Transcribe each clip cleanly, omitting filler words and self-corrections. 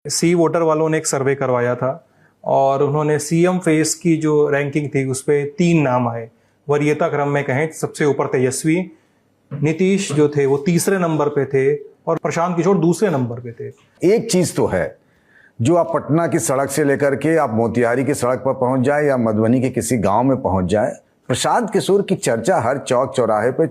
सी voter वालों ने एक सर्वे करवाया था और उन्होंने सीएम फेस की जो रैंकिंग थी उस पर 3 नाम आए। वरीयता क्रम में कहें सबसे ऊपर तेजस्वी, नीतीश जो थे वो तीसरे नंबर पे थे और प्रशांत किशोर दूसरे नंबर पे थे। एक चीज तो है, जो आप पटना की सड़क से लेकर के आप मोतिहारी की सड़क पर पहुंच जाए या मधुबनी के किसी गांव में पहुंच जाए, प्रशांत किशोर की चर्चा हर चौक चौराहे पे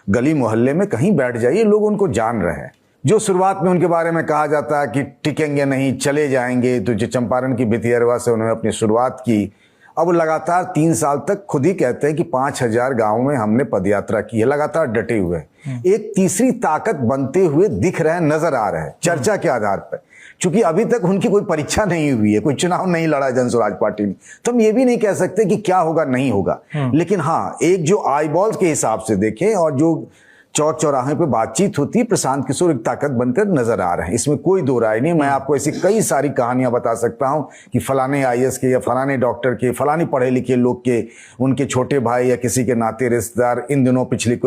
गली मोहल्ले में कहीं बैठ जाइए, लोग उनको जान रहे हैं। जो शुरुआत में उनके बारे में कहा जाता है कि टिकेंगे नहीं, चले जाएंगे, तो जो चंपारण की भितियरवा से उन्होंने अपनी शुरुआत की, अब लगातार 3 साल तक खुद ही कहते हैं कि 5000 गांवों में हमने पदयात्रा की है, लगातार डटे हुए। एक तीसरी ताकत बनते हुए दिख रहे हैं, नजर आ रहे हैं चर्चा के आधार पर। क्योंकि अभी तक उनकी कोई परीक्षा नहीं हुई है, कोई चुनाव नहीं लड़ा जन स्वराज पार्टी ने, तो हम ये भी नहीं कह सकते कि क्या होगा नहीं होगा। लेकिन हाँ, एक जो आईबॉल्स के हिसाब से देखें और जो चौक चौराहे पे बातचीत होती है, प्रशांत किशोर एक ताकत बनकर नजर आ रहे हैं, इसमें कोई दो राय नहीं। मैं आपको ऐसी कई सारी कहानियां बता सकता हूं कि फलाने आईएएस के या फलाने डॉक्टर के, फलाने पढ़े लिखे लोग के, उनके छोटे भाई या किसी के नाते रिश्तेदार इन दिनों पिछले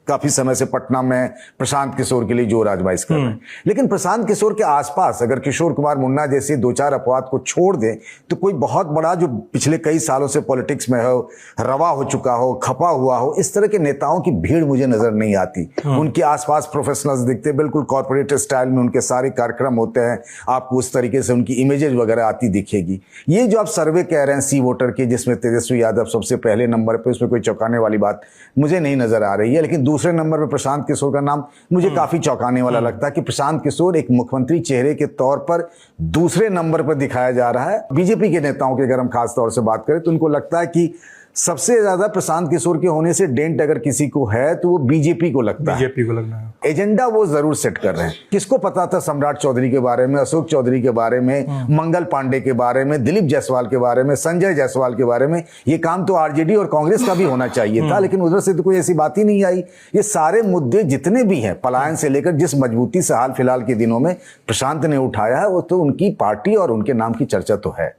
काफी समय से पटना में प्रशांत किशोर के लिए जोर आजमाइश कर रहे हैं। लेकिन प्रशांत किशोर के आसपास अगर किशोर कुमार मुन्ना जैसे 2-4 अपवाद को छोड़ दें तो कोई बहुत बड़ा जो पिछले कई सालों से पॉलिटिक्स में हो, रवा हो चुका हो, खपा हुआ हो, इस तरह के नेताओं की भीड़ मुझे नजर नहीं आती। उनके आसपास प्रोफेशनल्स दिखते, बिल्कुल कॉर्पोरेट स्टाइल में उनके सारे कार्यक्रम होते हैं, आपको उस तरीके से उनकी इमेजेस वगैरह आती दिखेगी। ये जो आप सर्वे कह रहे हैं सी वोटर के, जिसमें तेजस्वी यादव सबसे पहले नंबर पर, उसमें कोई चौंकाने वाली बात मुझे नहीं नजर आ रही है। लेकिन दूसरे नंबर पे प्रशांत किशोर का नाम मुझे काफी चौंकाने वाला लगता है कि प्रशांत किशोर एक मुख्यमंत्री चेहरे के तौर पर दूसरे नंबर पर दिखाया जा रहा है। बीजेपी के नेताओं की अगर हम खास तौर से बात करें तो उनको लगता है कि सबसे ज्यादा प्रशांत किशोर के होने से डेंट अगर किसी को है तो वो बीजेपी को लगता है, बीजेपी को लगना है। एजेंडा वो जरूर सेट कर रहे हैं। किसको पता था सम्राट चौधरी के बारे में, अशोक चौधरी के बारे में, मंगल पांडे के बारे में, दिलीप जायसवाल के बारे में, संजय जायसवाल के बारे में। ये काम तो आरजेडी और कांग्रेस का भी होना चाहिए था, लेकिन उधर से तो कोई ऐसी बात ही नहीं आई। ये सारे मुद्दे जितने भी हैं, पलायन से लेकर जिस मजबूती से हाल फिलहाल के दिनों में प्रशांत ने उठाया है, वो तो उनकी पार्टी और उनके नाम की चर्चा तो है।